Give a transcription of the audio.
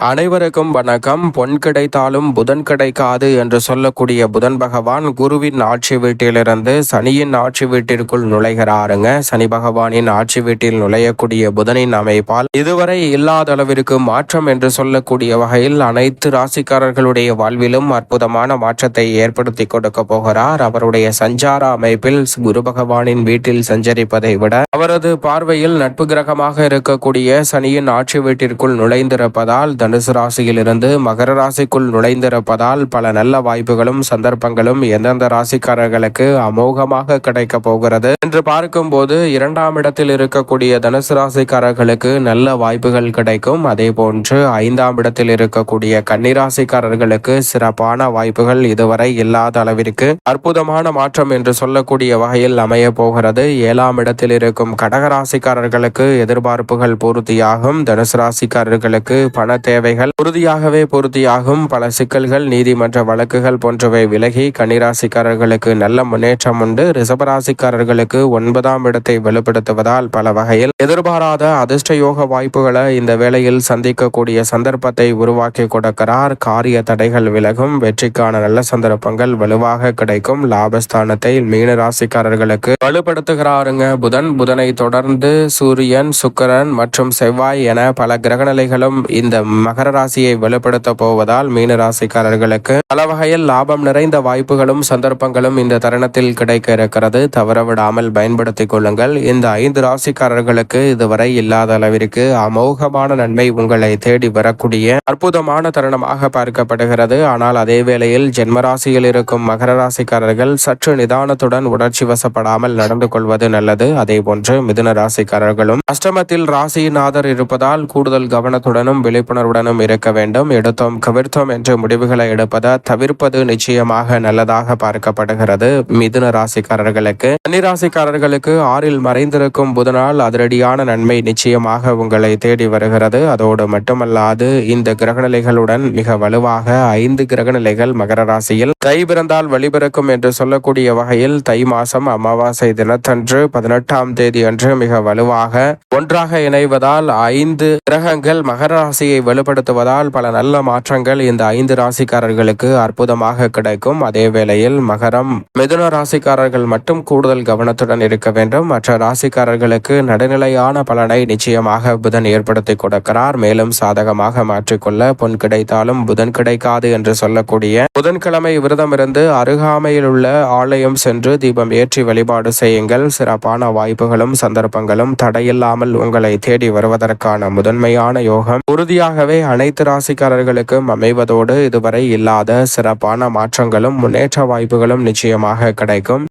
அனைவருக்கும் வணக்கம். பொன் கிடைத்தாலும் புதன் கிடைக்காது என்று சொல்லக்கூடிய புதன் பகவான் குருவின் ஆட்சி வீட்டிலிருந்து சனியின் ஆட்சி வீட்டிற்குள் நுழைகிறாருங்க. சனி பகவானின் ஆட்சி வீட்டில் நுழையக்கூடிய புதனின் அமைப்பால் இதுவரை இல்லாத அளவிற்கு மாற்றம் என்று சொல்லக்கூடிய வகையில் அனைத்து ராசிக்காரர்களுடைய வாழ்விலும் அற்புதமான மாற்றத்தை ஏற்படுத்தி கொடுக்க போகிறார். அவருடைய சஞ்சார அமைப்பில் குரு பகவானின் வீட்டில் சஞ்சரிப்பதை விட அவரது பார்வையில் நட்பு கிரகமாக இருக்கக்கூடிய சனியின் ஆட்சி வீட்டிற்குள் நுழைந்திருப்பதால் தனுசு ராசியிலிருந்து மகர ராசிக்குள் நுழைந்திருப்பதால் பல நல்ல வாய்ப்புகளும் சந்தர்ப்பங்களும் எந்தெந்த ராசிக்காரர்களுக்கு அமோகமாக கிடைக்க போகிறது என்று பார்க்கும்போது இரண்டாம் இடத்தில் இருக்கக்கூடிய தனுசு ராசிக்காரர்களுக்கு நல்ல வாய்ப்புகள் கிடைக்கும். அதே போன்று ஐந்தாம் இடத்தில் இருக்கக்கூடிய கன்னிராசிக்காரர்களுக்கு சிறப்பான வாய்ப்புகள் இதுவரை இல்லாத அளவிற்கு அற்புதமான மாற்றம் என்று சொல்லக்கூடிய வகையில் அமைய போகிறது. ஏழாம் இடத்தில் இருக்கும் கடகராசிக்காரர்களுக்கு எதிர்பார்ப்புகள் பூர்த்தியாகும். தனுசு ராசிக்காரர்களுக்கு பண தேவைகள் உறுதியாகவே பூர்த்தியாகும். பல சிக்கல்கள் நீதிமன்ற வழக்குகள் போன்றவை விலகி கன்னிராசிக்காரர்களுக்கு நல்ல முன்னேற்றம் உண்டு. ரிஷபராசிக்காரர்களுக்கு 9ஆம் இடத்தை வலுப்படுத்துவதால் பல வகையில் எதிர்பாராத அதிர்ஷ்ட யோக வாய்ப்புகளை இந்த வேளையில் சந்திக்கக்கூடிய சந்தர்ப்பத்தை உருவாக்கி கொடுக்கிறார். காரிய தடைகள் விலகும். வெற்றிக்கான நல்ல சந்தர்ப்பங்கள் வலுவாக கிடைக்கும். லாபஸ்தானத்தை மீன ராசிக்காரர்களுக்கு வலுப்படுத்துகிறாருங்க புதனை தொடர்ந்து சூரியன், சுக்கிரன் மற்றும் செவ்வாய் என பல கிரகநிலைகளும் இந்த மகர ராசியை வலுப்படுத்த போவதால் மீன ராசிக்காரர்களுக்கு பல வகையில் லாபம் நிறைந்த வாய்ப்புகளும் சந்தர்ப்பங்களும் இந்த தருணத்தில் கிடைக்க இருக்கிறது. தவறவிடாமல் பயன்படுத்திக் கொள்ளுங்கள். இந்த 5 ராசிக்காரர்களுக்கு இதுவரை இல்லாத அளவிற்கு அமோகமான நன்மை உங்களை தேடி வரக்கூடிய அற்புதமான தருணமாக பார்க்கப்படுகிறது. ஆனால் அதே வேளையில் ஜென்மராசியில் இருக்கும் மகர ராசிக்காரர்கள் சற்று நிதானத்துடன் உணர்ச்சி வசப்படாமல் நடந்து கொள்வது நல்லது. அதே போன்று மிதுன ராசிக்காரர்களும் அஷ்டமத்தில் ராசிநாதர் இருப்பதால் கூடுதல் கவனத்துடனும் விழிப்புணர்வுடனும் இருக்க வேண்டும். எடுத்தோம் கவிர்த்தோம் என்ற முடிவுகளை எடுப்பதை தவிர்ப்பது நிச்சயமாக நல்லதாக பார்க்கப்படுகிறது. மிதுன ராசிக்காரர்களுக்கு கன்னிராசிக்காரர்களுக்கு 6ல் மறைந்திருக்கும் புதனால் அதிரடியான நன்மை நிச்சயமாக உங்களை தேடி வருகிறது. அதோடு மட்டுமல்லாது இந்த கிரகநிலைகளுடன் மிக வலுவாக 5 கிரகநிலைகள் மகர ராசியில் தை பிறந்தால் வழிபிறக்கும் என்று சொல்லக்கூடிய வகையில் தை மாசம் அமாவாசை தினத்தன்று 18ஆம் தேதி அன்று மிக வலுவாக ஒன்றாக இணைவதால் 5 கிரகங்கள் மகர ராசியை வலுப்படுத்துவதால் பல நல்ல மாற்றங்கள் இந்த 5 ராசிக்காரர்களுக்கு அற்புதமாக கிடைக்கும். அதே வேளையில் மகரம், மிதுன ராசிக்காரர்கள் மட்டும் கூடுதல் கவனத்துடன் இருக்க வேண்டும். மற்ற ராசிக்காரர்களுக்கு நடுநிலையான பலனை நிச்சயமாக புதன் ஏற்படுத்தி கொடுக்கிறார். மேலும் சாதகமாக மாற்றிக்கொள்ள பொன் கிடைத்தாலும் புதன் கிடைக்காது என்று சொல்லக்கூடிய புதன்கிழமை விரதம் இருந்து அருகாமையில் உள்ள ஆலயம் சென்று தீபம் ஏற்றி வழிபாடு செய்யுங்கள். சிறப்பான வாய்ப்புகளும் சந்தர்ப்பங்களும் தடையில்லாமல் உங்களை தேடி வருவதற்கான முதன்மையான யோகம் உறுதியாகவே அனைத்து ராசிக்காரர்களுக்கும் அமைவதோடு இதுவரை இல்லாத சிறப்பான மாற்றங்களும் முன்னேற்ற வாய்ப்புகளும் நிச்சயமாக கிடைக்கும்.